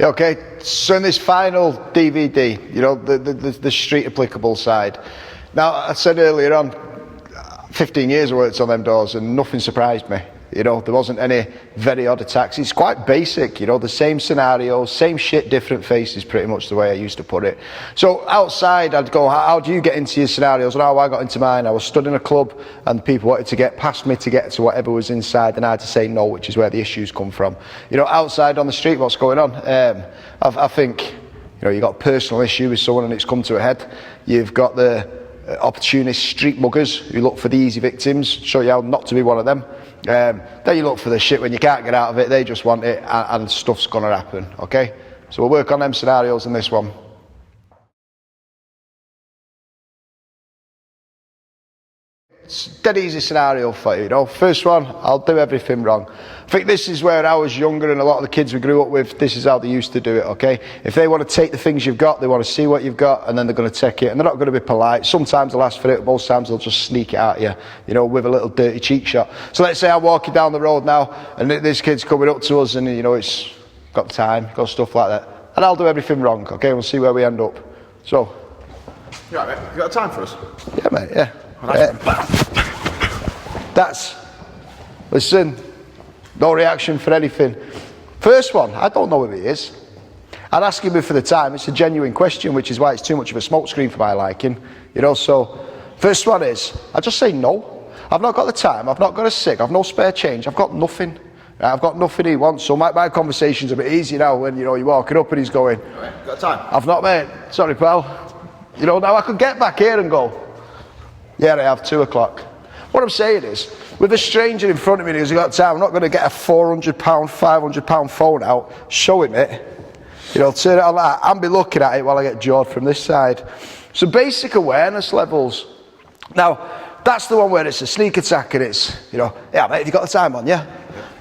Okay, so in this final DVD, you know, the street applicable side. Now, I said earlier on, 15 years I worked on them doors and nothing surprised me. You know, there wasn't any very odd attacks. It's quite basic, you know, the same scenarios, same shit, different faces, pretty much the way I used to put it. So outside, I'd go, how do you get into your scenarios? And how I got into mine, I was stood in a club and people wanted to get past me to get to whatever was inside, and I had to say no, which is where the issues come from. You know, outside on the street, what's going on? I think, you know, you've got a personal issue with someone and it's come to a head. You've got the opportunist street muggers who look for the easy victims, show you how not to be one of them. Then you look for the shit when you can't get out of it, they just want it, and stuff's gonna happen, okay? So we'll work on them scenarios in this one. It's a dead easy scenario for you know. First one, I'll do everything wrong. I think this is where I was younger and a lot of the kids we grew up with, this is how they used to do it, okay? If they want to take the things you've got, they want to see what you've got, and then they're going to take it, and they're not going to be polite. Sometimes they'll ask for it, most times they'll just sneak it at you, you know, with a little dirty cheek shot. So let's say I'm walking down the road now, and this kid's coming up to us, and, you know, it's got time, got stuff like that. And I'll do everything wrong, okay? We'll see where we end up. So. You all right, mate? You got time for us? Yeah, mate, yeah. Listen, no reaction for anything. First one, I don't know who he is. I'd ask him for the time. It's a genuine question, which is why it's too much of a smokescreen for my liking. You know, so first one is, I just say no. I've not got the time, I've not got a cig, I've no spare change, I've got nothing. I've got nothing he wants, so my conversation's a bit easier now when, you know, you're walking up and he's going, got time? I've not, mate. Sorry, pal. You know, now I could get back here and go, yeah, I have, 2 o'clock. What I'm saying is, with a stranger in front of me who's got time, I'm not going to get a £400, £500 phone out, showing it, you know, turn it on like that, and be looking at it while I get jawed from this side. So basic awareness levels. Now, that's the one where it's a sneak attack and it's, you know, yeah, mate, have you got the time on, yeah?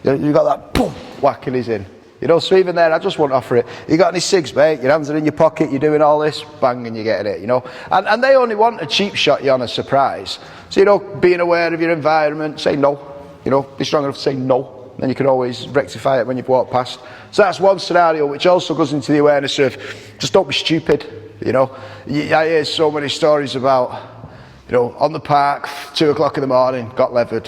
You got that, boom, whack and he's in. You know, so even there, I just won't offer it. You got any cigs, mate? Your hands are in your pocket, you're doing all this, bang, and you're getting it, you know. And they only want a cheap shot you on a surprise. So, you know, being aware of your environment, say no. You know, be strong enough to say no. Then you can always rectify it when you've walked past. So that's one scenario, which also goes into the awareness of just don't be stupid, you know. I hear so many stories about, you know, on the park, 2 o'clock in the morning, got levered.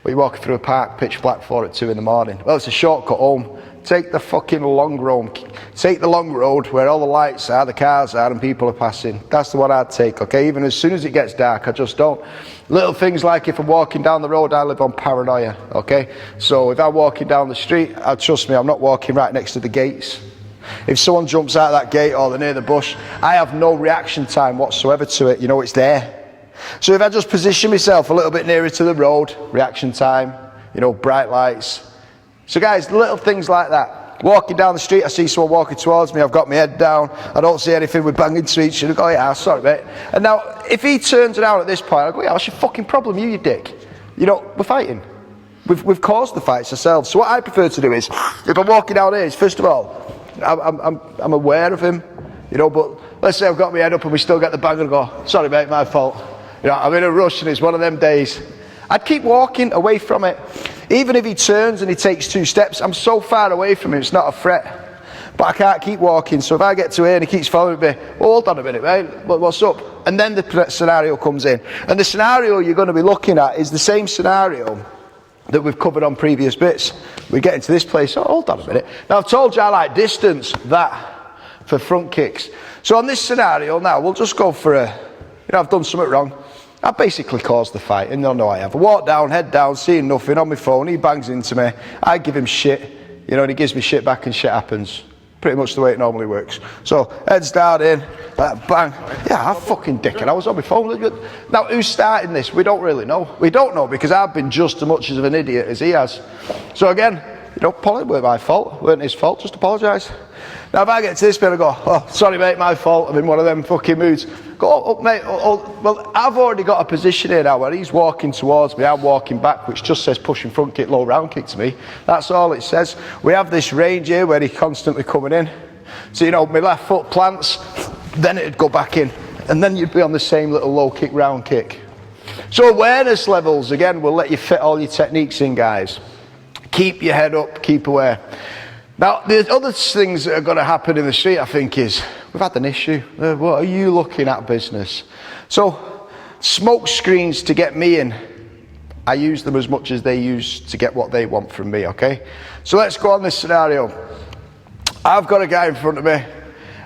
Well, you're walking through a park, pitch black for at 2 in the morning. Well, it's a shortcut home. Take the fucking long road. Take the long road where all the lights are, the cars are, and people are passing. That's the one I'd take, okay? Even as soon as it gets dark, I just don't. Little things like if I'm walking down the road, I live on paranoia, okay? So if I'm walking down the street, trust me, I'm not walking right next to the gates. If someone jumps out of that gate or they're near the bush, I have no reaction time whatsoever to it. You know, it's there. So if I just position myself a little bit nearer to the road, reaction time, you know, bright lights. So guys, little things like that. Walking down the street, I see someone walking towards me, I've got my head down, I don't see anything, we're banging to each other, I go, yeah, sorry mate. And now, if he turns around at this point, I go, yeah, what's your fucking problem, you dick? You know, we're fighting. We've caused the fights ourselves. So what I prefer to do is, if I'm walking down here, is first of all, I'm aware of him, you know, but let's say I've got my head up and we still get the bang and go, sorry mate, my fault. You know, I'm in a rush and it's one of them days. I'd keep walking away from it. Even if he turns and he takes 2 steps, I'm so far away from him, it's not a threat. But I can't keep walking, so if I get to here and he keeps following me, well, hold on a minute, mate, what's up? And then the scenario comes in. And the scenario you're going to be looking at is the same scenario that we've covered on previous bits. We get into this place, oh, hold on a minute. Now, I've told you I like distance, that, for front kicks. So on this scenario now, we'll just go for a, you know, I've done something wrong. I basically caused the fight, and they'll know I have. I walk down, head down, seeing nothing on my phone, he bangs into me, I give him shit, you know, and he gives me shit back and shit happens. Pretty much the way it normally works. So, heads down in, bang. Yeah, I fucking dickhead, I was on my phone. Now, who's starting this? We don't really know. We don't know because I've been just as much of an idiot as he has. So again, you know, it weren't my fault, it weren't his fault, just apologise. Now if I get to this bit, I go, oh, sorry mate, my fault, I'm in one of them fucking moods. Go up mate, well, I've already got a position here now where he's walking towards me, I'm walking back, which just says pushing front kick, low round kick to me. That's all it says. We have this range here where he's constantly coming in. So, you know, my left foot plants, then it'd go back in, and then you'd be on the same little low kick, round kick. So awareness levels, again, will let you fit all your techniques in, guys. Keep your head up, keep aware. Now, the other things that are going to happen in the street, I think, is we've had an issue. What are you looking at, business? So, smoke screens to get me in, I use them as much as they use to get what they want from me, okay? So let's go on this scenario. I've got a guy in front of me,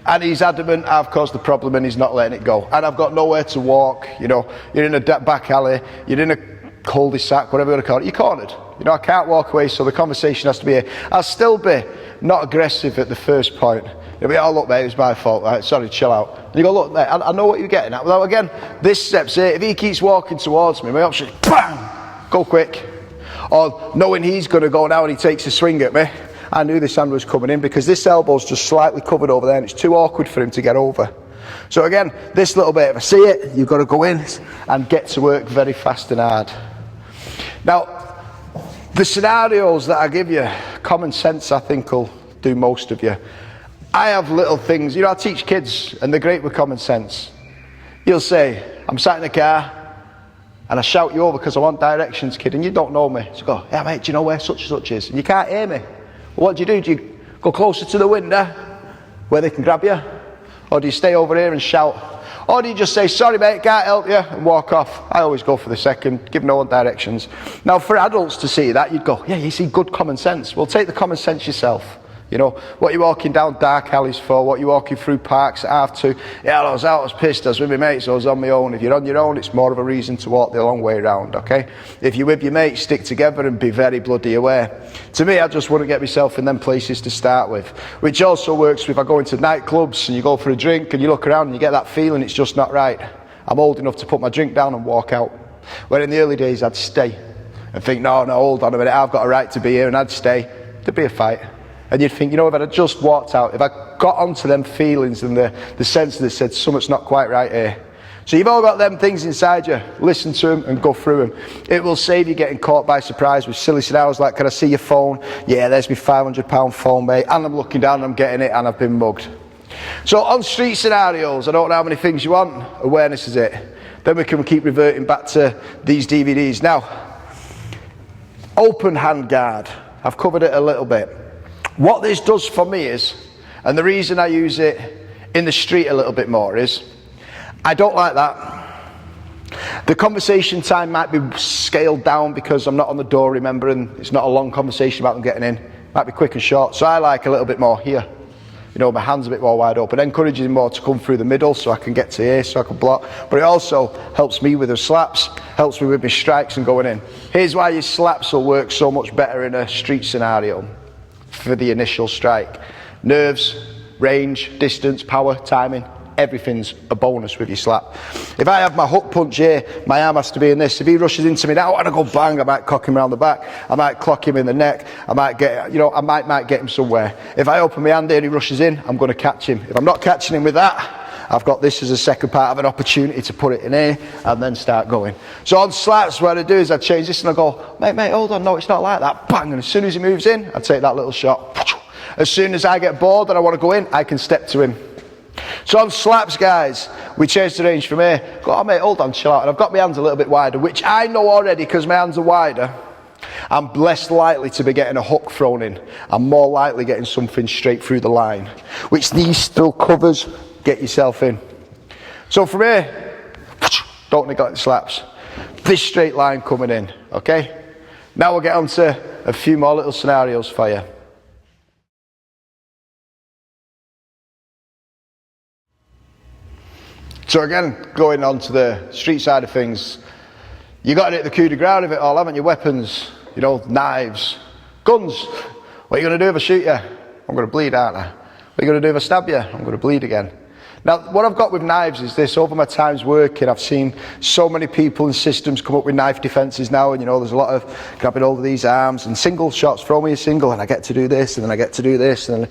and he's adamant I've caused the problem and he's not letting it go. And I've got nowhere to walk, you know, you're in a back alley, you're in a cul-de-sac, whatever you want to call it, you're cornered. You know, I can't walk away, so the conversation has to be here. I'll still be not aggressive at the first point. You'll be, oh, look, mate, it's my fault. Right, sorry, chill out. And you go, look, mate, I know what you're getting at. Well, again, this step's here. If he keeps walking towards me, my option is, bang, go quick. Or knowing he's going to go now and he takes a swing at me, I knew this hand was coming in because this elbow's just slightly covered over there and it's too awkward for him to get over. So again, this little bit, if I see it, you've got to go in and get to work very fast and hard. Now, the scenarios that I give you, common sense I think will do most of you. I have little things, you know, I teach kids and they're great with common sense. You'll say, I'm sat in the car and I shout you over because I want directions, kid, and you don't know me. So I go, yeah, mate, do you know where such and such is? And you can't hear me. Well, what do? Do you go closer to the window where they can grab you? Or do you stay over here and shout? Or do you just say, sorry mate, can't help you, and walk off? I always go for the second, give no one directions. Now for adults to see that, you'd go, yeah, you see good common sense. Well, take the common sense yourself. You know, what you're walking down dark alleys for, what you're walking through parks at half two. Yeah, I was out, I was pissed, I was with my mates, I was on my own. If you're on your own, it's more of a reason to walk the long way around, okay? If you're with your mates, stick together and be very bloody aware. To me, I just wouldn't get myself in them places to start with. Which also works if I go into nightclubs and you go for a drink and you look around and you get that feeling it's just not right. I'm old enough to put my drink down and walk out. Where in the early days, I'd stay and think, no, hold on a minute, I've got a right to be here, and I'd stay. There'd be a fight. And you'd think, you know, if I'd just walked out, if I got onto them feelings and the sense that said something's not quite right here. So you've all got them things inside you. Listen to them and go through them. It will save you getting caught by surprise with silly scenarios like, can I see your phone? Yeah, there's my £500 phone, mate. And I'm looking down and I'm getting it and I've been mugged. So on street scenarios, I don't know how many things you want. Awareness is it. Then we can keep reverting back to these DVDs. Now, open hand guard. I've covered it a little bit. What this does for me is, and the reason I use it in the street a little bit more is, I don't like that. The conversation time might be scaled down because I'm not on the door, remember, and it's not a long conversation about them getting in. It might be quick and short, so I like a little bit more here. You know, my hand's a bit more wide open. Encourages them more to come through the middle so I can get to here, so I can block. But it also helps me with the slaps, helps me with my strikes and going in. Here's why your slaps will work so much better in a street scenario. For the initial strike. Nerves, range, distance, power, timing, everything's a bonus with your slap. If I have my hook punch here, my arm has to be in this. If he rushes into me now and I go bang, I might cock him around the back, I might clock him in the neck, I might get, you know, I might get him somewhere. If I open my hand here and he rushes in, I'm going to catch him. If I'm not catching him with that, I've got this as a second part of an opportunity to put it in here and then start going. So on slaps, what I do is I change this and I go, mate, hold on, no, it's not like that. Bang, and as soon as he moves in, I take that little shot. As soon as I get bored and I want to go in, I can step to him. So on slaps, guys, we change the range from here. Go, oh, mate, hold on, chill out. And I've got my hands a little bit wider, which I know already because my hands are wider. I'm less likely to be getting a hook thrown in. I'm more likely getting something straight through the line, which these still covers. Get yourself in. So from here, don't neglect the slaps. This straight line coming in, okay? Now we'll get on to a few more little scenarios for you. So again, going on to the street side of things, you got to hit the coup de grace of it all, haven't you? Weapons, you know, knives, guns. What are you going to do if I shoot you? I'm going to bleed, aren't I? What are you going to do if I stab you? I'm going to bleed again. Now, what I've got with knives is this. Over my times working, I've seen so many people and systems come up with knife defences now, and you know, there's a lot of grabbing hold of these arms and single shots. Throw me a single, and I get to do this, and then I get to do this, and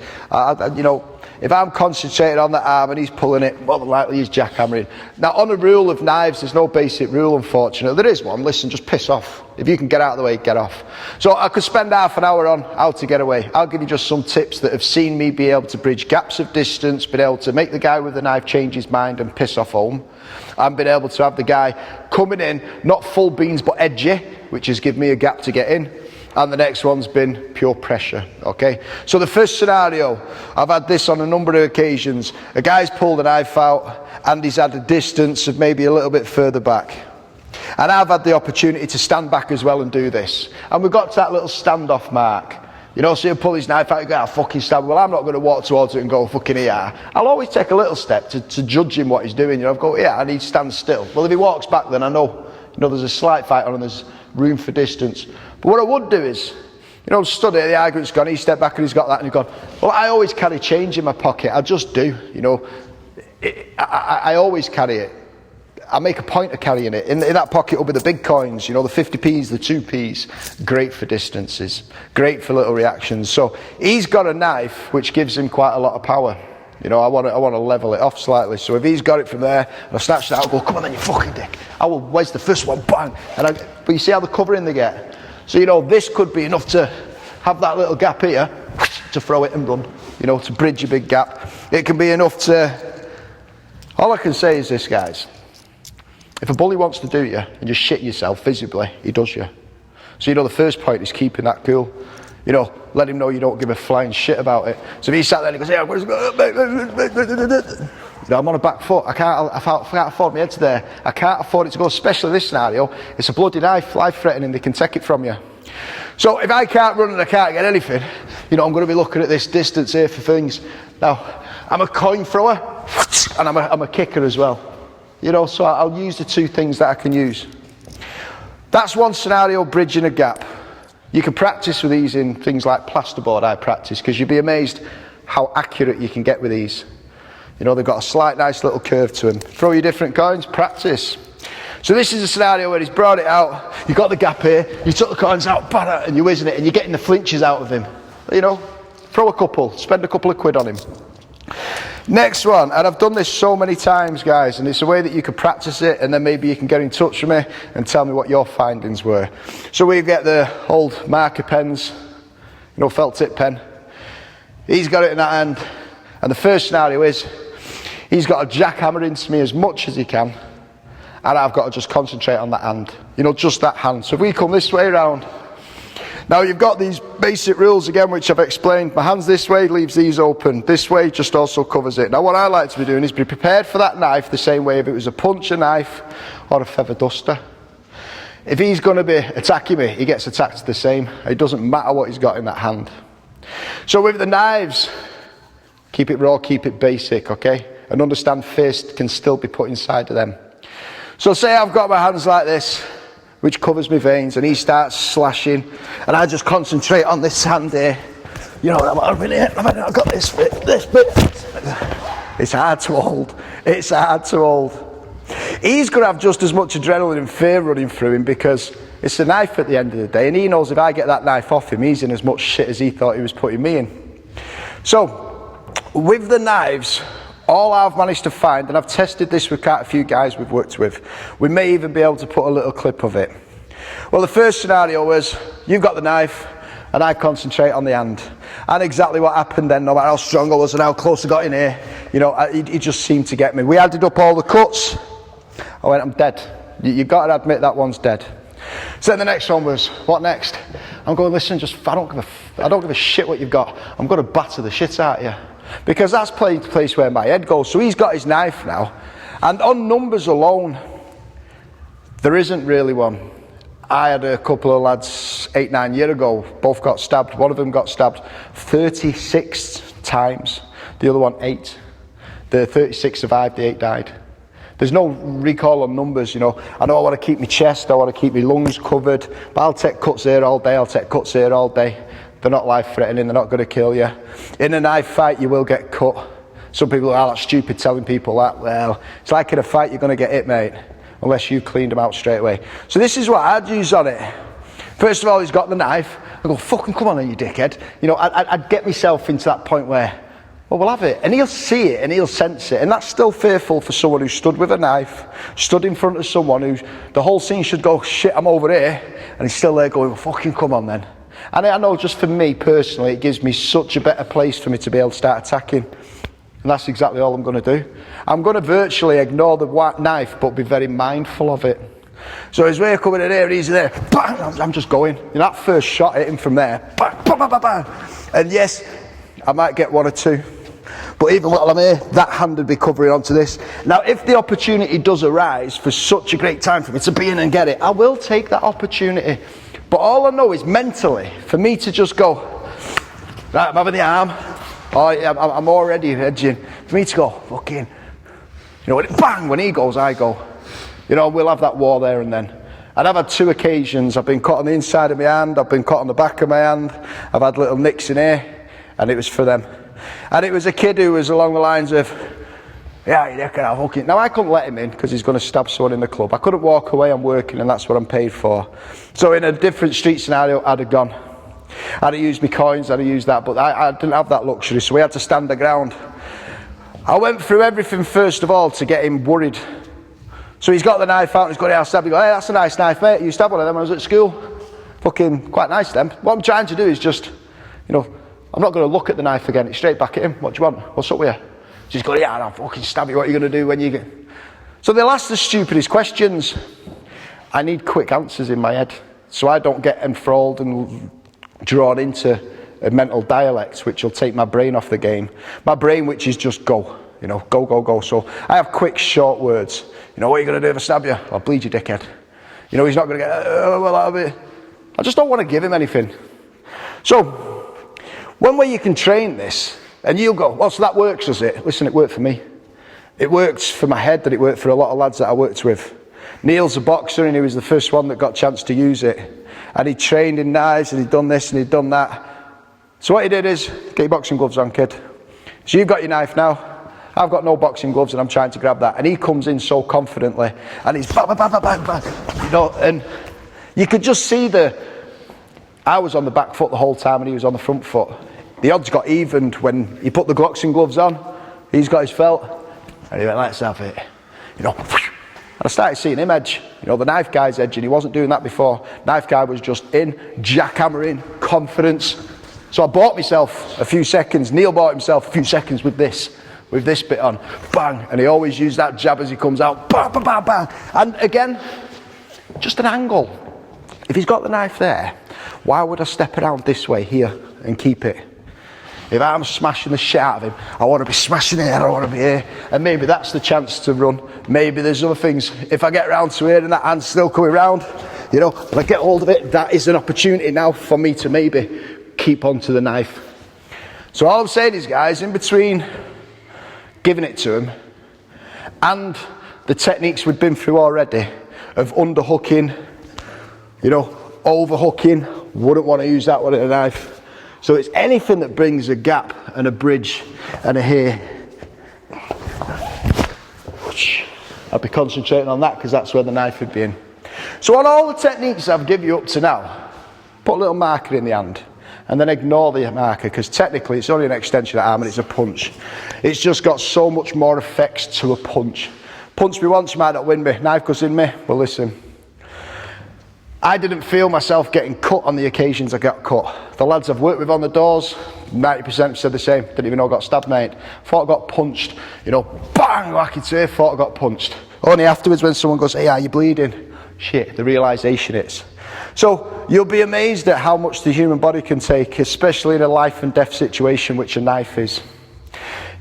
you know, if I'm concentrating on that arm and he's pulling it, more than likely he's jackhammering. Now, on a rule of knives, there's no basic rule, unfortunately. There is one. Listen, just piss off. If you can get out of the way, get off. So I could spend half an hour on how to get away. I'll give you just some tips that have seen me be able to bridge gaps of distance, been able to make the guy with the knife change his mind and piss off home. I've been able to have the guy coming in, not full beans but edgy, which has given me a gap to get in. and the next one's been pure pressure, okay? So the first scenario, I've had this on a number of occasions. A guy's pulled a knife out and he's had a distance of maybe a little bit further back. And I've had the opportunity to stand back as well and do this. And we've got to that little standoff mark. You know, so he'll pull his knife out and go, "I'll fucking stab him." Well, I'm not going to walk towards it and go, "Fucking here." I'll always take a little step to judge him what he's doing. You know, I've go, "Yeah, and he stands still." Well, if he walks back, then I know, there's a slight fight on and there's room for distance. But what I would do is, study, the argument's gone, he stepped back and he's got that, and he's gone, well, I always carry change in my pocket. I just do, I always carry it. I make a point of carrying it. In that pocket will be the big coins, the 50p's, the 2p's. Great for distances, great for little reactions. So he's got a knife which gives him quite a lot of power. I want to level it off slightly. So if he's got it from there, and I snatch it out, I'll go, "Come on then, you fucking dick." Where's the first one? Bang! But you see how the covering they get? So this could be enough to have that little gap here, to throw it and run, to bridge a big gap. It can be enough to... All I can say is this, guys. If a bully wants to do you and just shit yourself visibly, he does you. So the first point is keeping that cool. Let him know you don't give a flying shit about it. So if he sat there and he goes, "Yeah, I'm on a back foot. I can't afford my head to there. I can't afford it to go," especially this scenario. It's a bloody knife, life threatening. They can take it from you. So if I can't run and I can't get anything, I'm going to be looking at this distance here for things. Now, I'm a coin thrower and I'm a kicker as well. So I'll use the two things that I can use. That's one scenario, bridging a gap. You can practice with these in things like plasterboard. I practice, because you'd be amazed how accurate you can get with these. They've got a slight nice little curve to them. Throw your different coins, practice. So this is a scenario where he's brought it out, you've got the gap here, you took the coins out, and you're whizzing it, and you're getting the flinches out of him. Throw a couple, spend a couple of quid on him. Next one, and I've done this so many times, guys, and it's a way that you can practice it, and then maybe you can get in touch with me and tell me what your findings were. So we get the old marker pens, felt tip pen. He's got it in that hand, and the first scenario is he's got to jackhammer into me as much as he can, and I've got to just concentrate on that hand, just that hand. So if we come this way around, now you've got these basic rules again, which I've explained. My hand's this way, leaves these open. This way just also covers it. Now what I like to be doing is be prepared for that knife the same way if it was a punch, a knife, or a feather duster. If he's going to be attacking me, he gets attacked the same. It doesn't matter what he's got in that hand. So with the knives, keep it raw, keep it basic, okay? And understand fist can still be put inside of them. So say I've got my hands like this, which covers my veins, and he starts slashing, and I just concentrate on this hand here. I've got this bit. It's hard to hold. It's hard to hold. He's going to have just as much adrenaline and fear running through him, because it's a knife at the end of the day, and he knows if I get that knife off him, he's in as much shit as he thought he was putting me in. So, with the knives, all I've managed to find, and I've tested this with quite a few guys we've worked with, we may even be able to put a little clip of it. Well, the first scenario was, you've got the knife, and I concentrate on the hand. And exactly what happened then, no matter how strong I was and how close I got in here, he just seemed to get me. We added up all the cuts. I went, I'm dead. You've got to admit that one's dead. So then the next one was, what next? I'm going, listen, I don't give a shit what you've got. I'm going to batter the shit out of you. Because that's the place where my head goes. So he's got his knife now, and on numbers alone, there isn't really one. I had a couple of lads 8-9 years ago, both got stabbed. One of them got stabbed 36 times, the other one 8. The 36 survived, the 8 died. There's no recall on numbers, I know I want to keep my chest, I want to keep my lungs covered, but I'll take cuts here all day, They're not life-threatening, they're not going to kill you. In a knife fight, you will get cut. Some people are that's stupid telling people that. Well, it's like in a fight, you're going to get hit, mate, unless you've cleaned them out straight away. So this is what I'd use on it. First of all, he's got the knife. I go, fucking come on then, you dickhead. I'd get myself into that point where, well, we'll have it. And he'll see it and he'll sense it. And that's still fearful for someone who stood with a knife, stood in front of someone who, the whole scene should go, shit, I'm over here. And he's still there going, well, fucking come on then. And I know just for me personally, it gives me such a better place for me to be able to start attacking. And that's exactly all I'm going to do. I'm going to virtually ignore the knife, but be very mindful of it. So as we're coming in here, he's there, bang, I'm just going. You know, that first shot hit him from there, bang, bang, bang, bang, bang. And yes, I might get one or two. But even while I'm here, that hand would be covering onto this. Now, if the opportunity does arise for such a great time for me to be in and get it, I will take that opportunity. But all I know is mentally, for me to just go, right, I'm having the arm, oh, yeah, I'm already edging. For me to go, fucking, you know, bang, when he goes, I go. You know, we'll have that war there and then. And I've had 2 occasions. I've been caught on the inside of my hand, I've been caught on the back of my hand, I've had little nicks in here, and it was for them. And it was a kid who was along the lines of, yeah, you reckon I'll hook it. Now, I couldn't let him in because he's going to stab someone in the club. I couldn't walk away, I'm working, and that's what I'm paid for. So in a different street scenario, I'd have gone. I'd have used my coins, I'd have used that, but I didn't have that luxury, so we had to stand the ground. I went through everything first of all to get him worried. So he's got the knife out and he's got it out stabbed. He goes, hey, that's a nice knife, mate. You stabbed one of them when I was at school. Fucking quite nice them. What I'm trying to do is just, you know, I'm not going to look at the knife again. It's straight back at him. What do you want? What's up with you? She's going, yeah, I'll fucking stab you. What are you going to do when you get... So they'll ask the stupidest questions. I need quick answers in my head so I don't get enthralled and drawn into a mental dialect which will take my brain off the game. My brain which is just go, you know, go, go, go. So I have quick, short words. You know, what are you going to do if I stab you? I'll bleed you, dickhead. You know, he's not going to get, well, that'll be... I just don't want to give him anything. So... one way you can train this, and you'll go, well, so that works, does it? Listen, it worked for me. It worked for my head, that it worked for a lot of lads that I worked with. Neil's a boxer, and he was the first one that got a chance to use it. And he trained in knives, and he'd done this, and he'd done that. So what he did is, get your boxing gloves on, kid. So you've got your knife now. I've got no boxing gloves, and I'm trying to grab that. And he comes in so confidently, and he's bang, bang, bang, bang, bang. You know, and you could just see I was on the back foot the whole time and he was on the front foot. The odds got evened when he put the boxing gloves on. He's got his felt and he went, let's have it. You know, and I started seeing him edge. You know, the knife guy's edging. He wasn't doing that before. Knife guy was just in, jackhammering, confidence. So I bought myself a few seconds. Neil bought himself a few seconds with this bit on. Bang. And he always used that jab as he comes out. Bang, bang, bang, bang. And again, just an angle. If he's got the knife there, why would I step around this way here and keep it? If I'm smashing the shit out of him, I want to be smashing here, I want to be here. And maybe that's the chance to run. Maybe there's other things. If I get round to here and that hand's still coming round, you know, if I get hold of it, that is an opportunity now for me to maybe keep onto the knife. So all I'm saying is, guys, in between giving it to him and the techniques we've been through already of underhooking, you know, overhooking, wouldn't want to use that one at a knife. So it's anything that brings a gap and a bridge and a here. I'd be concentrating on that because that's where the knife would be in. So on all the techniques I've given you up to now, put a little marker in the hand and then ignore the marker because technically it's only an extension of the arm and it's a punch. It's just got so much more effects to a punch. Punch me once, you might not win me. Knife goes in me, well listen. I didn't feel myself getting cut on the occasions I got cut. The lads I've worked with on the doors, 90% said the same. Didn't even know I got stabbed, mate. Thought I got punched. You know, bang, like it's here, thought I got punched. Only afterwards when someone goes, hey, are you bleeding? Shit, the realisation is. So you'll be amazed at how much the human body can take, especially in a life and death situation, which a knife is.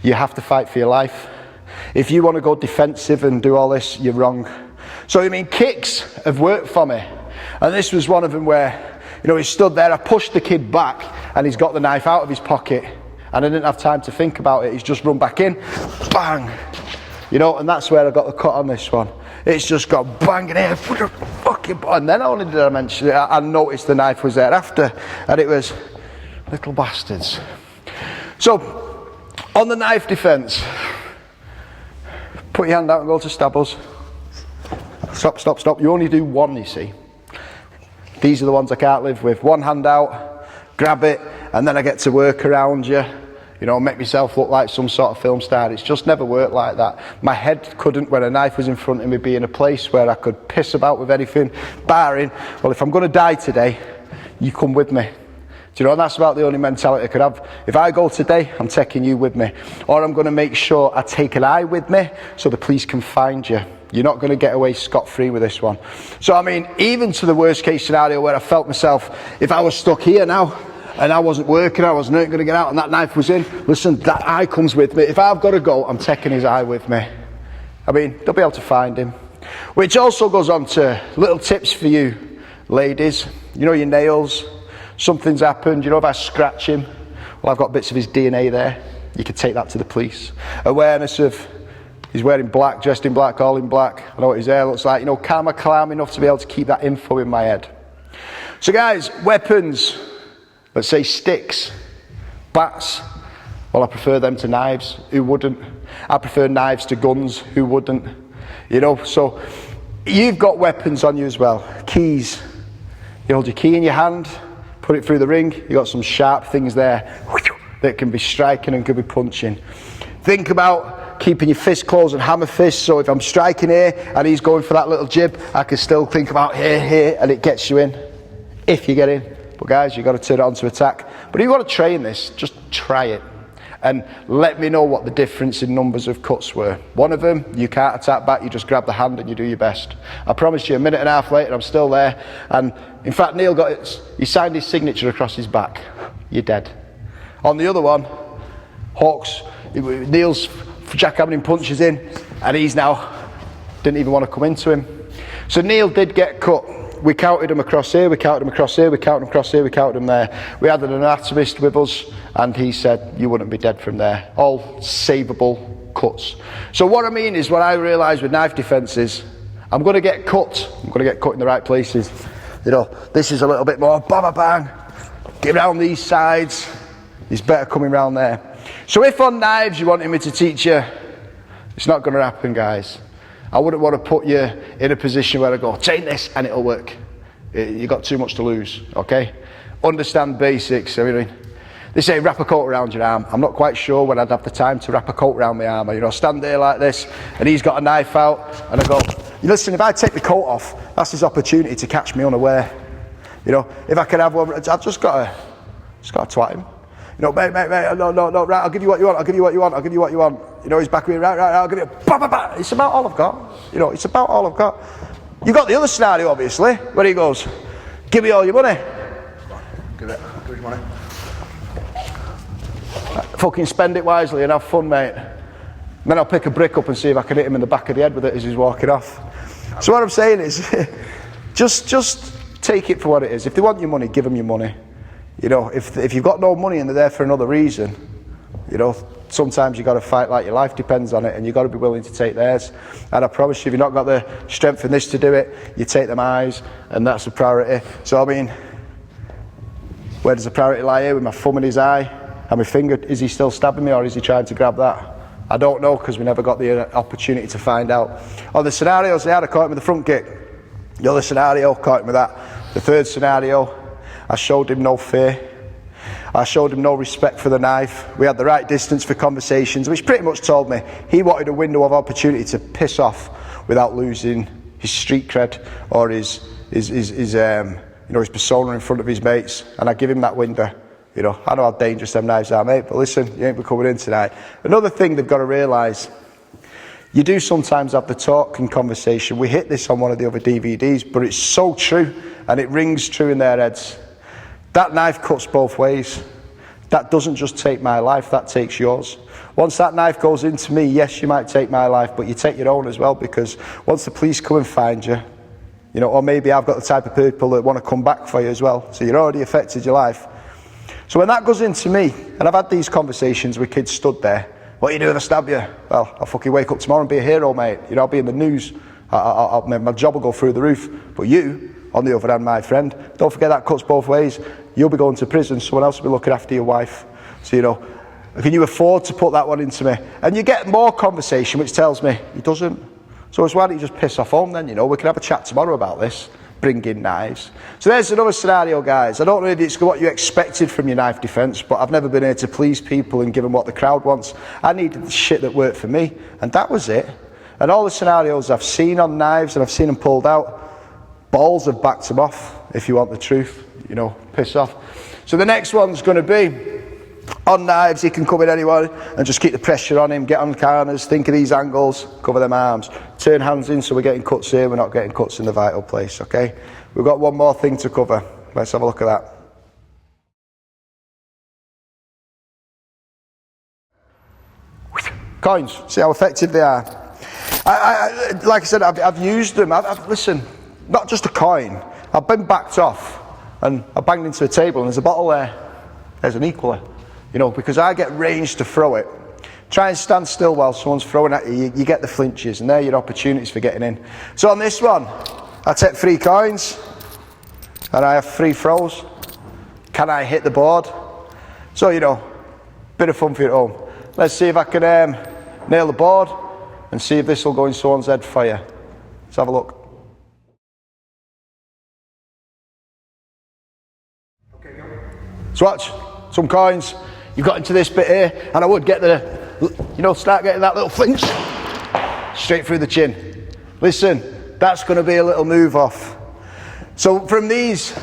You have to fight for your life. If you want to go defensive and do all this, you're wrong. So, I mean, kicks have worked for me. And this was one of them where, you know, he stood there, I pushed the kid back and he's got the knife out of his pocket and I didn't have time to think about it. He's just run back in, bang, you know, and that's where I got the cut on this one. It's just got bang in here, fucking, and then only did I mention it, I noticed the knife was there after and it was, little bastards. So, on the knife defence, put your hand out and go to stab us. Stop, stop, stop. You only do one, you see. These are the ones I can't live with. One hand out, grab it, and then I get to work around you. You know, make myself look like some sort of film star. It's just never worked like that. My head couldn't, when a knife was in front of me, be in a place where I could piss about with anything, barring, well, if I'm going to die today, you come with me. Do you know, and that's about the only mentality I could have. If I go today, I'm taking you with me. Or I'm going to make sure I take an eye with me so the police can find you. You're not going to get away scot-free with this one. So, I mean, even to the worst case scenario where I felt myself, if I was stuck here now, and I wasn't working, I wasn't going to get out, and that knife was in, listen, that eye comes with me. If I've got to go, I'm taking his eye with me. I mean, they'll be able to find him. Which also goes on to little tips for you, ladies. You know, your nails, something's happened. You know, if I scratch him, well, I've got bits of his DNA there. You can take that to the police. Awareness of, he's wearing black, dressed in black, all in black. I know what his hair looks like. You know, calm enough to be able to keep that info in my head. So guys, weapons. Let's say sticks, bats. Well, I prefer them to knives. Who wouldn't? I prefer knives to guns. Who wouldn't? You know, so you've got weapons on you as well. Keys. You hold your key in your hand, put it through the ring. You've got some sharp things there that can be striking and can be punching. Think about keeping your fist closed and hammer fist. So if I'm striking here and he's going for that little jib, I can still think about here, and it gets you in, if you get in. But guys, you've got to turn it on to attack. But if you've got to train this, just try it. And let me know what the difference in numbers of cuts were. One of them, you can't attack back, you just grab the hand and you do your best. I promise you, a minute and a half later, I'm still there. And in fact, Neil got it, he signed his signature across his back. You're dead. On the other one, Hawks, Neil's jackhammering punches in, and he's now, didn't even want to come into him. So Neil did get cut. We counted him across here, we counted him across here, we counted him across here, we counted him there. We had an anatomist with us, and he said you wouldn't be dead from there. All savable cuts. So what I mean is, what I realised with knife defence is, I'm going to get cut. I'm going to get cut in the right places. You know, this is a little bit more bang, bang. Get around these sides. It's better coming round there. So if on knives you wanted me to teach you, it's not going to happen, guys. I wouldn't want to put you in a position where I go, take this and it'll work. You've got too much to lose, okay? Understand basics. I mean, they say wrap a coat around your arm. I'm not quite sure when I'd have the time to wrap a coat around my arm. You know, stand there like this, and he's got a knife out, and I go, listen, if I take the coat off, that's his opportunity to catch me unaware. You know, if I could have one, I've just got to twat him. You know, mate, no, right, I'll give you what you want, I'll give you what you want. You know, he's back with me, right, I'll give you, It's about all I've got. You know, it's about all I've got. You got the other scenario, obviously, where he goes, give me all your money. Give it your money. Fucking spend it wisely and have fun, mate. And then I'll pick a brick up and see if I can hit him in the back of the head with it as he's walking off. So what I'm saying is, just take it for what it is. If they want your money, give them your money. You know, if you've got no money and they're there for another reason, you know, sometimes you've got to fight like your life depends on it, and you've got to be willing to take theirs. And I promise you, if you've not got the strength in this to do it, you take them eyes, and that's the priority. So I mean, where does the priority lie here? With my thumb in his eye and my finger, is he still stabbing me, or is he trying to grab that? I don't know, because we never got the opportunity to find out. On the scenarios they had, I caught him with the front kick. The other scenario, caught him with that. The third scenario, I showed him no fear. I showed him no respect for the knife. We had the right distance for conversations, which pretty much told me he wanted a window of opportunity to piss off without losing his street cred or his persona in front of his mates. And I give him that window. You know, I know how dangerous them knives are, mate, but listen, you ain't be coming in tonight. Another thing they've got to realise, you do sometimes have the talk and conversation. We hit this on one of the other DVDs, but it's so true, and it rings true in their heads. That knife cuts both ways. That doesn't just take my life, that takes yours. Once that knife goes into me, yes, you might take my life, but you take your own as well, because once the police come and find you, you know, or maybe I've got the type of people that want to come back for you as well, so you're already affected your life. So when that goes into me, and I've had these conversations with kids stood there, what do you do if I stab you? Well, I'll fucking wake up tomorrow and be a hero, mate. You know, I'll be in the news. My job will go through the roof. But you, on the other hand, my friend, don't forget that cuts both ways. You'll be going to prison, someone else will be looking after your wife. So, you know, can you afford to put that one into me? And you get more conversation, which tells me he doesn't. So it's why don't you just piss off home then, you know? We can have a chat tomorrow about this. Bring in knives. So there's another scenario, guys. I don't know if it's what you expected from your knife defence, but I've never been here to please people and give them what the crowd wants. I needed the shit that worked for me, and that was it. And all the scenarios I've seen on knives, and I've seen them pulled out, balls have backed him off, if you want the truth, you know, piss off. So the next one's going to be on knives. He can come in anywhere and just keep the pressure on him, get on the corners, think of these angles, cover them arms, turn hands in so we're getting cuts here, we're not getting cuts in the vital place, okay? We've got one more thing to cover. Let's have a look at that. Coins, see how effective they are. Like I said, I've used them. Listen, not just a coin. I've been backed off and I banged into a table and there's a bottle there. There's an equaler, you know, because I get range to throw it. Try and stand still while someone's throwing at you. You get the flinches and they're your opportunities for getting in. So on this one, I take 3 coins and I have 3 throws. Can I hit the board? So, you know, bit of fun for you at home. Let's see if I can nail the board and see if this will go in someone's head for you. Let's have a look. Okay, go. So watch, some coins. You've got into this bit here, and I would get start getting that little flinch straight through the chin. Listen, that's going to be a little move off. So from these,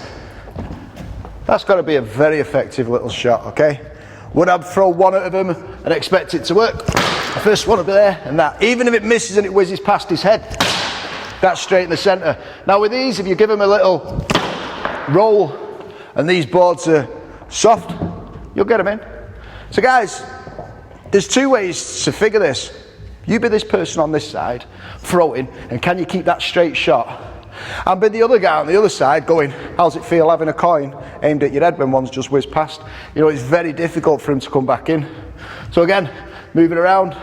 that's got to be a very effective little shot, okay? Would I throw one out of him and expect it to work? The first one will be there and that. Even if it misses and it whizzes past his head, that's straight in the centre. Now with these, if you give him a little roll and these boards are soft, you'll get them in. So guys, there's 2 ways to figure this. You be this person on this side, throwing, and can you keep that straight shot? And be the other guy on the other side going, how's it feel having a coin aimed at your head when one's just whizzed past? You know, it's very difficult for him to come back in. So again, moving around,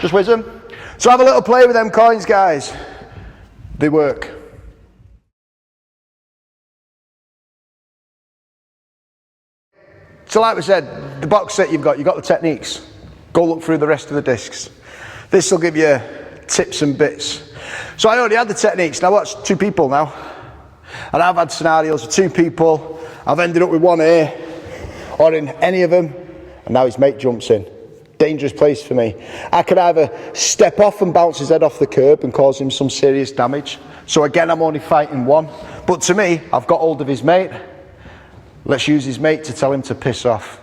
just whiz them. So have a little play with them coins, guys. They work. So like we said, the box set you've got the techniques. Go look through the rest of the discs. This will give you tips and bits. So I already had the techniques. Now watch, 2 people now. And I've had scenarios with 2 people. I've ended up with one here, or in any of them, and now his mate jumps in. Dangerous place for me. I could either step off and bounce his head off the curb and cause him some serious damage. So again, I'm only fighting one. But to me, I've got hold of his mate. Let's use his mate to tell him to piss off.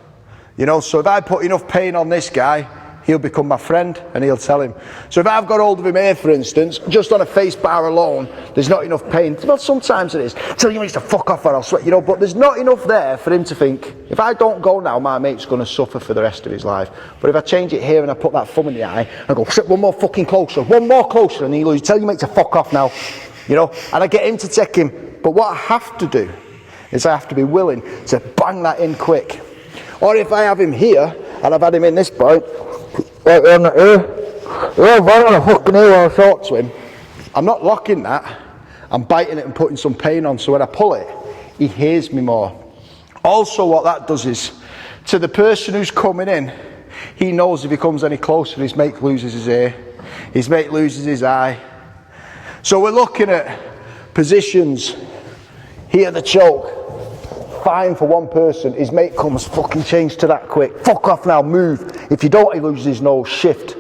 You know, so if I put enough pain on this guy, he'll become my friend and he'll tell him. So if I've got hold of him here, for instance, just on a face bar alone, there's not enough pain. Well, sometimes it is. Tell you mates to fuck off or I'll sweat, you know, but there's not enough there for him to think, if I don't go now, my mate's going to suffer for the rest of his life. But if I change it here and I put that thumb in the eye, I go, sit one more fucking closer, one more closer, and he'll lose. Tell you mate to fuck off now, you know, and I get him to take him. But what I have to do is I have to be willing to bang that in quick. Or if I have him here, and I've had him in this point, right on the ear, right on the fucking ear while I talk to him, I'm not locking that, I'm biting it and putting some pain on, so when I pull it, he hears me more. Also what that does is, to the person who's coming in, he knows if he comes any closer, his mate loses his ear, his mate loses his eye. So we're looking at positions, here the choke, fine for one person, his mate comes, fucking change to that quick, fuck off now, move. If you don't, he loses his nose, shift.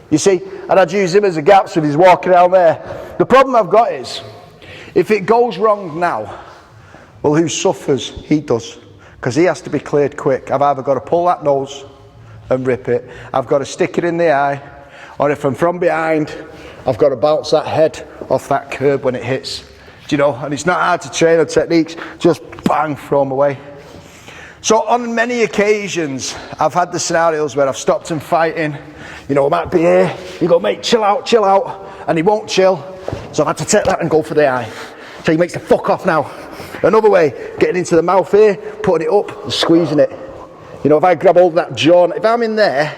You see, and I'd use him as a gap so if he's walking around there. The problem I've got is, if it goes wrong now, well who suffers? He does, because he has to be cleared quick. I've either got to pull that nose and rip it, I've got to stick it in the eye, or if I'm from behind, I've got to bounce that head off that curb when it hits. Do you know, and it's not hard to train on techniques, just bang, throw them away. So on many occasions, I've had the scenarios where I've stopped him fighting, you know, I might be here, you go, mate, chill out, and he won't chill, so I've had to take that and go for the eye. So he makes the fuck off now. Another way, getting into the mouth here, putting it up and squeezing it. You know, if I grab hold of that jaw, if I'm in there,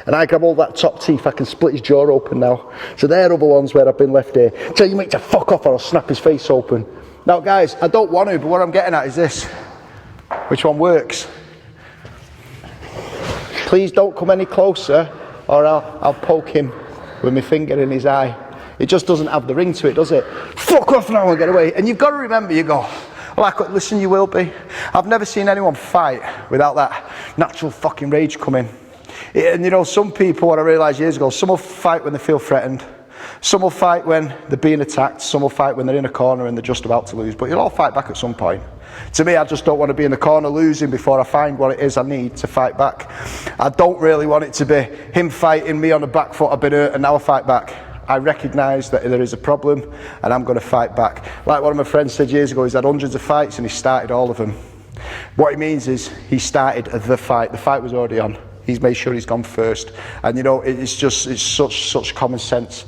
and I grab all that top teeth, I can split his jaw open now. So they're other ones where I've been left here. Tell you mate to fuck off or I'll snap his face open. Now guys, I don't want to, but what I'm getting at is this. Which one works? Please don't come any closer or I'll poke him with my finger in his eye. It just doesn't have the ring to it, does it? Fuck off now and get away. And you've got to remember, you go, well, listen, you will be. I've never seen anyone fight without that natural fucking rage coming. And you know, some people, what I realised years ago, some will fight when they feel threatened, Some will fight when they're being attacked, some will fight when they're in a corner and they're just about to lose, but you'll all fight back at some point. To me, I just don't want to be in the corner losing before I find what it is I need to fight back. I don't really want it to be him fighting me on the back foot, I've been hurt and now I fight back. I recognise that there is a problem and I'm going to fight back. Like one of my friends said years ago, he's had hundreds of fights and he started all of them. What he means is he started the fight was already on. He's made sure he's gone first. And you know, it's such common sense.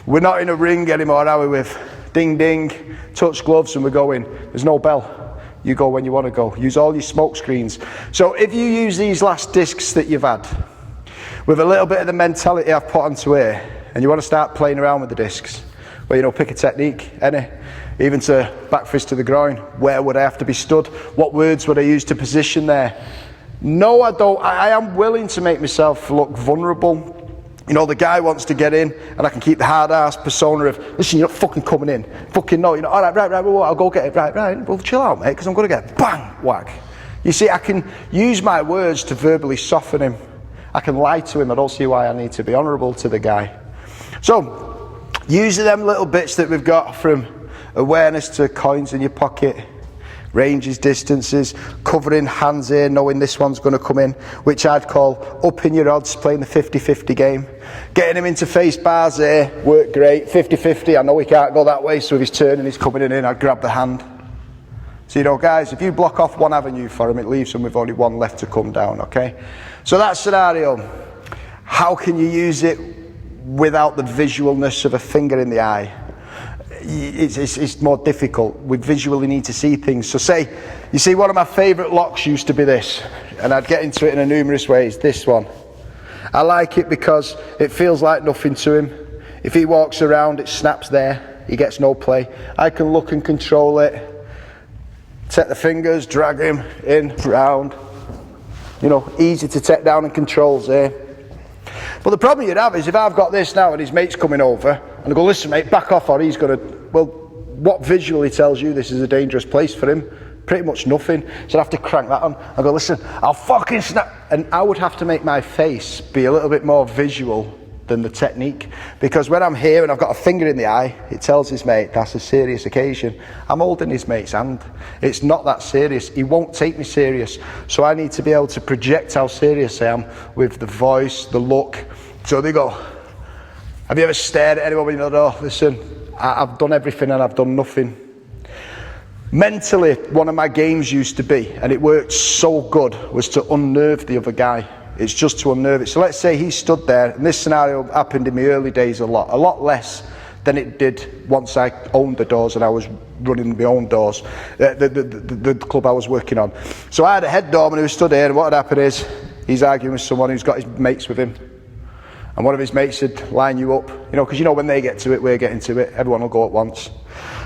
We're not in a ring anymore, are we, with ding ding, touch gloves and we're going. There's no bell. You go when you want to go. Use all your smoke screens. So if you use these last discs that you've had, with a little bit of the mentality I've put onto here, and you want to start playing around with the discs, well, you know, pick a technique, even to back fist to the groin. Where would I have to be stood? What words would I use to position there? No, I don't. I am willing to make myself look vulnerable. You know, the guy wants to get in, and I can keep the hard-ass persona of, listen, you're not fucking coming in. Fucking no, you know, all right, well, I'll go get it. Right, well, chill out, mate, because I'm going to get bang, whack. You see, I can use my words to verbally soften him. I can lie to him. I don't see why I need to be honourable to the guy. So, using them little bits that we've got, from awareness to coins in your pocket, ranges, distances, covering hands here, knowing this one's going to come in, which I'd call upping your odds, playing the 50-50 game. Getting him into face bars here, worked great. 50-50, I know he can't go that way, so if he's turning, he's coming in, I'd grab the hand. So, you know, guys, if you block off one avenue for him, it leaves him with only one left to come down, okay? So that scenario, how can you use it without the visualness of a finger in the eye? It's more difficult. We visually need to see things. So say, you see, one of my favourite locks used to be this, and I'd get into it in numerous ways, this one. I like it because it feels like nothing to him. If he walks around, it snaps there, he gets no play. I can look and control it, take the fingers, drag him in, round. You know, easy to take down and controls there. But the problem you'd have is if I've got this now and his mate's coming over and I go, listen mate, back off or he's going to, well, what visually tells you this is a dangerous place for him? Pretty much nothing. So I'd have to crank that on. I go, listen, I'll fucking snap. And I would have to make my face be a little bit more visual than the technique, because when I'm here and I've got a finger in the eye, it tells his mate that's a serious occasion. I'm holding his mate's hand. It's not that serious. He won't take me serious. So I need to be able to project how serious I am with the voice, the look. So they go, have you ever stared at anyone when you know, oh, listen, I've done everything and I've done nothing. Mentally, one of my games used to be, and it worked so good, was to unnerve the other guy. It's just to unnerve it. So let's say he stood there, and this scenario happened in my early days a lot less than it did once I owned the doors and I was running my own doors, the club I was working on. So I had a head doorman who stood here, and what had happened is he's arguing with someone who's got his mates with him. And one of his mates would line you up, you know, because you know when they get to it, we're getting to it. Everyone will go at once.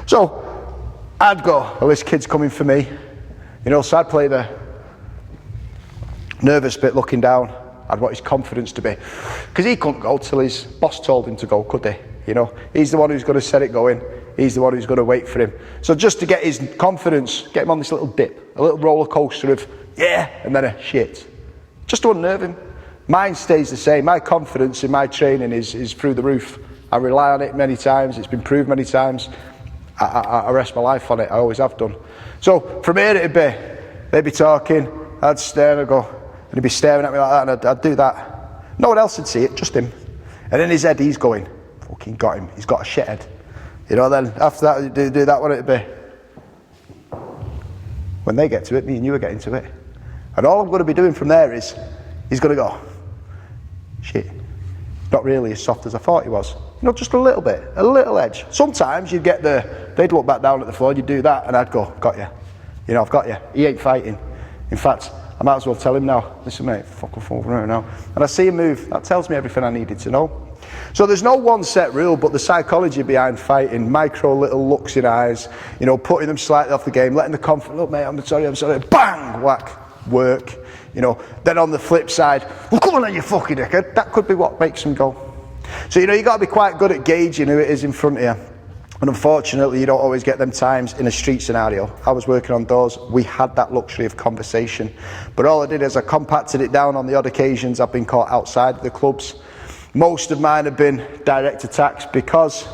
So I'd go, well, this kid's coming for me. You know, so I'd play the nervous bit looking down. I'd want his confidence to be, because he couldn't go till his boss told him to go, could he? You know, he's the one who's going to set it going. He's the one who's going to wait for him. So just to get his confidence, get him on this little dip, a little roller coaster of yeah, and then a shit, just to unnerve him. Mine stays the same. My confidence in my training is through the roof. I rely on it many times. It's been proved many times. I rest my life on it. I always have done. So from here it'd be, they'd be talking, I'd stare and I'd go, and he'd be staring at me like that, and I'd do that. No one else would see it, just him. And in his head, he's going, fucking got him. He's got a shit head. You know, then after that, you do that one, it'd be, when they get to it, me and you are getting to it. And all I'm going to be doing from there is, he's going to go, shit, not really as soft as I thought he was. You know, just a little bit, a little edge. Sometimes you'd get they'd look back down at the floor, you'd do that, and I'd go, got you. You know, I've got you. He ain't fighting. In fact, I might as well tell him now, listen mate, fuck off over right now. And I see him move, that tells me everything I needed to know. So there's no one set rule, but the psychology behind fighting, micro little looks in eyes, you know, putting them slightly off the game, letting the confidence, look mate, I'm sorry, bang, whack, work. You know, then on the flip side, well come on you fucking dickhead, that could be what makes them go. So you know, you got to be quite good at gauging who it is in front of you. And unfortunately, you don't always get them times in a street scenario. I was working on doors, we had that luxury of conversation. But all I did is I compacted it down on the odd occasions I've been caught outside the clubs. Most of mine have been direct attacks because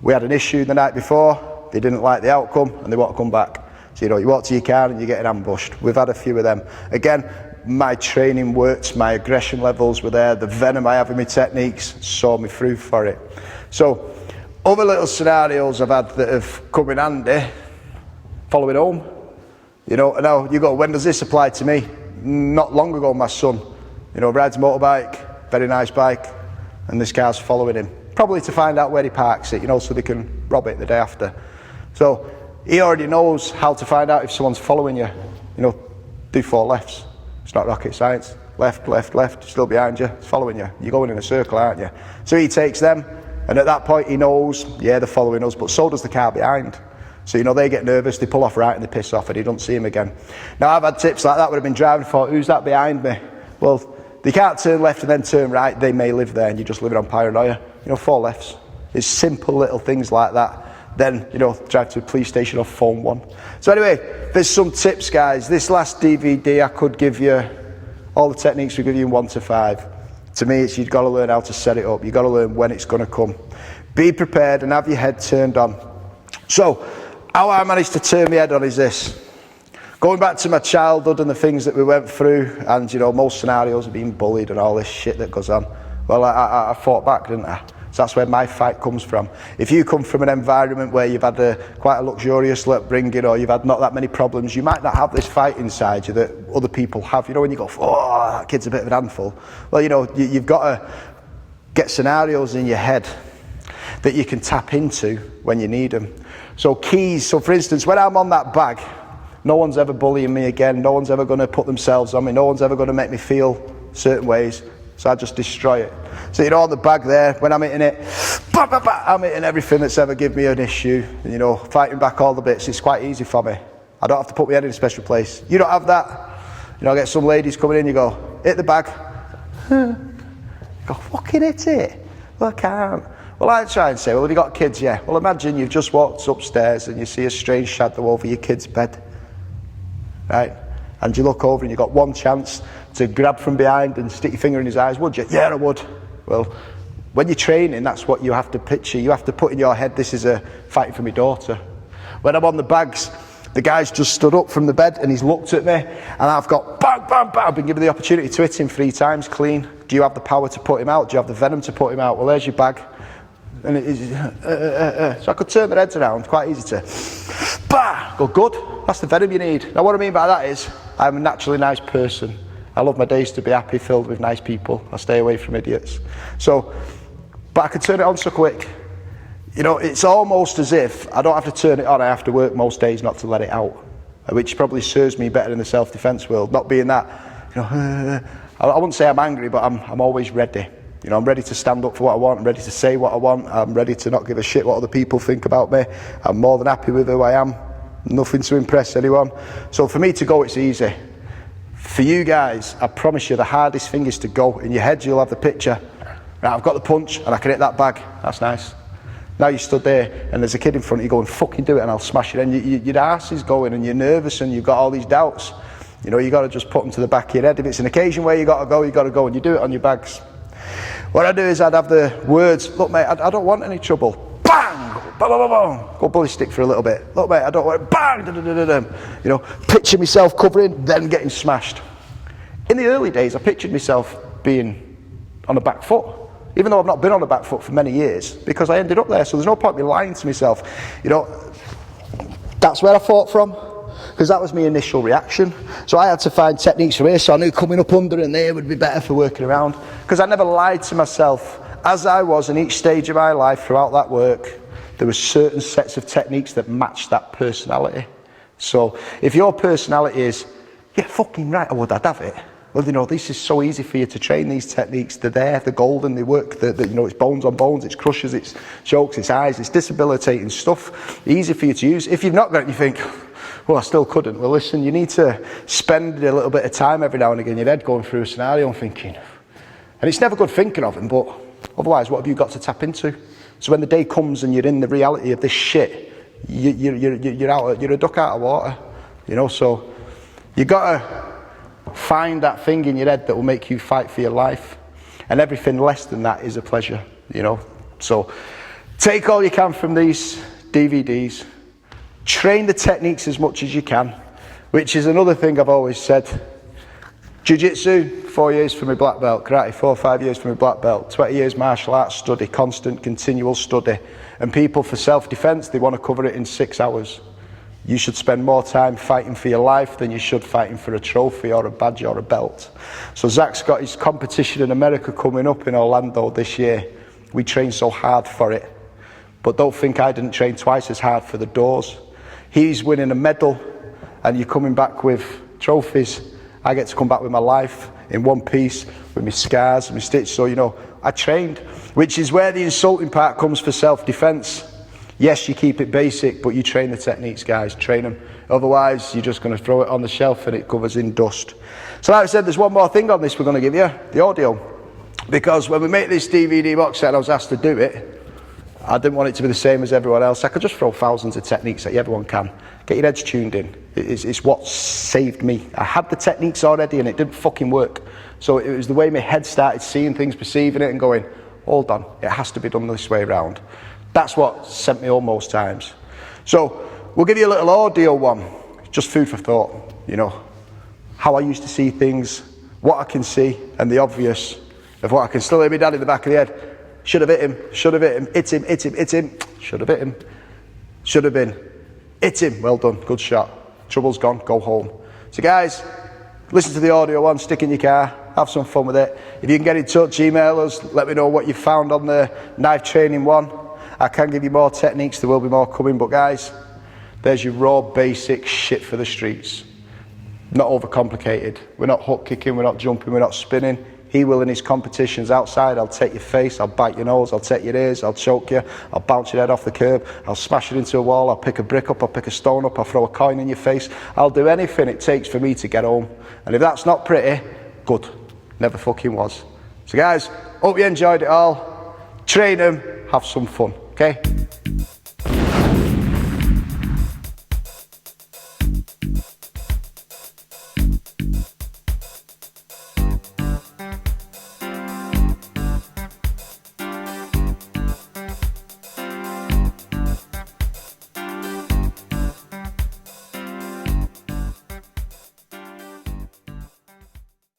we had an issue the night before, they didn't like the outcome and they want to come back. So you walk to your car and you're getting ambushed. We've had a few of them. Again, my training worked, my aggression levels were there, the venom I have in my techniques saw me through for it. So other little scenarios I've had that have come in handy, following home. Now you go, when does this apply to me? Not long ago, my son, rides a motorbike, very nice bike, and this car's following him. Probably to find out where he parks it, so they can rob it the day after. So he already knows how to find out if someone's following you. Do 4 lefts. It's not rocket science. Left, left, left, still behind you, it's following you. You're going in a circle, aren't you? So he takes them, and at that point he knows, yeah, they're following us, but so does the car behind. So, they get nervous, they pull off right and they piss off and he doesn't see him again. Now, I've had tips like that where I've been driving for, who's that behind me? Well, they can't turn left and then turn right, they may live there and you're just living on paranoia. 4 lefts. It's simple little things like that. Then, drive to a police station or phone one. So anyway, there's some tips, guys. This last DVD, I could give you all the techniques we give you in 1 to 5. To me, it's you've got to learn how to set it up. You've got to learn when it's going to come. Be prepared and have your head turned on. So, how I managed to turn my head on is this. Going back to my childhood and the things that we went through, and most scenarios of being bullied and all this shit that goes on. Well, I fought back, didn't I? So that's where my fight comes from. If you come from an environment where you've had quite a luxurious upbringing or you've had not that many problems, you might not have this fight inside you that other people have. When you go, oh, that kid's a bit of an handful. Well, you've got to get scenarios in your head that you can tap into when you need them. So keys, so for instance, when I'm on that bag, no one's ever bullying me again, no one's ever going to put themselves on me, no one's ever going to make me feel certain ways, so I just destroy it. So on the bag there, when I'm hitting it, bah, bah, bah, I'm hitting everything that's ever given me an issue, fighting back all the bits, it's quite easy for me. I don't have to put my head in a special place. You don't have that. I get some ladies coming in, you go, hit the bag. Go, fucking hit it. Well, I can't. Well, I try and say, well, have you got kids? Yeah. Well, imagine you've just walked upstairs and you see a strange shadow over your kid's bed, right? And you look over and you've got one chance to grab from behind and stick your finger in his eyes, would you? Yeah, I would. Well, when you're training, that's what you have to picture. You have to put in your head, this is a fighting for my daughter. When I'm on the bags, the guy's just stood up from the bed and he's looked at me and I've got bang, bang, bang. I've been given the opportunity to hit him 3 times clean. Do you have the power to put him out? Do you have the venom to put him out? Well, there's your bag. And so I could turn their heads around, quite easy to, bah, go good, that's the venom you need. Now what I mean by that is, I'm a naturally nice person. I love my days to be happy, filled with nice people. I stay away from idiots. So, but I could turn it on so quick. It's almost as if I don't have to turn it on, I have to work most days not to let it out. Which probably serves me better in the self-defense world, not being that, I wouldn't say I'm angry, but I'm always ready. I'm ready to stand up for what I want, I'm ready to say what I want, I'm ready to not give a shit what other people think about me. I'm more than happy with who I am, nothing to impress anyone. So for me to go, it's easy. For you guys, I promise you the hardest thing is to go. In your head you'll have the picture. Right, I've got the punch and I can hit that bag, that's nice. Now you stood there and there's a kid in front of you going, fucking do it and I'll smash it. And your arse is going and you're nervous and you've got all these doubts. You got to just put them to the back of your head. If it's an occasion where you got to go and you do it on your bags. What I do is I'd have the words, look mate, I don't want any trouble. Bang! Bang, bang, bang, bang. Go ballistic for a little bit. Look mate, I don't want it. Bang! Da, da, da, da, da. Picture myself covering, then getting smashed. In the early days, I pictured myself being on the back foot, even though I've not been on the back foot for many years, because I ended up there, so there's no point in me lying to myself. That's where I fought from, because that was my initial reaction. So I had to find techniques from here, so I knew coming up under and there would be better for working around, because I never lied to myself. As I was in each stage of my life throughout that work, there were certain sets of techniques that matched that personality. So if your personality is, yeah, fucking right, I'd have it. Well, this is so easy for you to train these techniques. They're there, they're golden, they work, it's bones on bones, it's crushes, it's chokes, it's eyes, it's debilitating stuff. Easy for you to use. If you've not got it, you think, well, I still couldn't. Well, listen, you need to spend a little bit of time every now and again in your head going through a scenario and thinking. And it's never good thinking of them, but otherwise, what have you got to tap into? So when the day comes and you're in the reality of this shit, you're a duck out of water. So you got to find that thing in your head that will make you fight for your life. And everything less than that is a pleasure, you know. So take all you can from these DVDs, train the techniques as much as you can, which is another thing I've always said. Jiu-jitsu, 4 years for my black belt. Karate, 4 or 5 years for my black belt. 20 years martial arts study, constant, continual study. And people for self-defense, they want to cover it in 6 hours. You should spend more time fighting for your life than you should fighting for a trophy or a badge or a belt. So Zach's got his competition in America coming up in Orlando this year. We trained so hard for it. But don't think I didn't train twice as hard for the doors. He's winning a medal and you're coming back with trophies. I get to come back with my life in one piece, with my scars, my stitches. So, you know, I trained, which is where the insulting part comes for self-defense. Yes, you keep it basic, but you train the techniques, guys, train them. Otherwise, you're just going to throw it on the shelf and it covers in dust. So like I said, there's one more thing on this we're going to give you, the audio. Because when we make this DVD box set, I was asked to do it. I didn't want it to be the same as everyone else. I could just throw thousands of techniques at you, everyone can. Get your heads tuned in. It's what saved me. I had the techniques already and it didn't fucking work. So it was the way my head started seeing things, perceiving it and going, hold on, it has to be done this way around. That's what sent me home most times. So we'll give you a little audio one, just food for thought, you know. How I used to see things, what I can see, and the obvious of what I can still hear my dad in the back of the head. Should have hit him, should have hit him, hit him, hit him, hit him. Should have hit him, should have been. Hit him, well done, good shot. Trouble's gone, go home. So guys, listen to the audio one, stick in your car, have some fun with it. If you can get in touch, email us, let me know what you found on the knife training one. I can give you more techniques, there will be more coming, but guys, there's your raw basic shit for the streets. Not overcomplicated. We're not hook kicking, we're not jumping, we're not spinning. He will in his competitions outside. I'll take your face, I'll bite your nose, I'll take your ears, I'll choke you, I'll bounce your head off the curb, I'll smash it into a wall, I'll pick a brick up, I'll pick a stone up, I'll throw a coin in your face. I'll do anything it takes for me to get home. And if that's not pretty, good. Never fucking was. So guys, hope you enjoyed it all. Train them, have some fun, okay?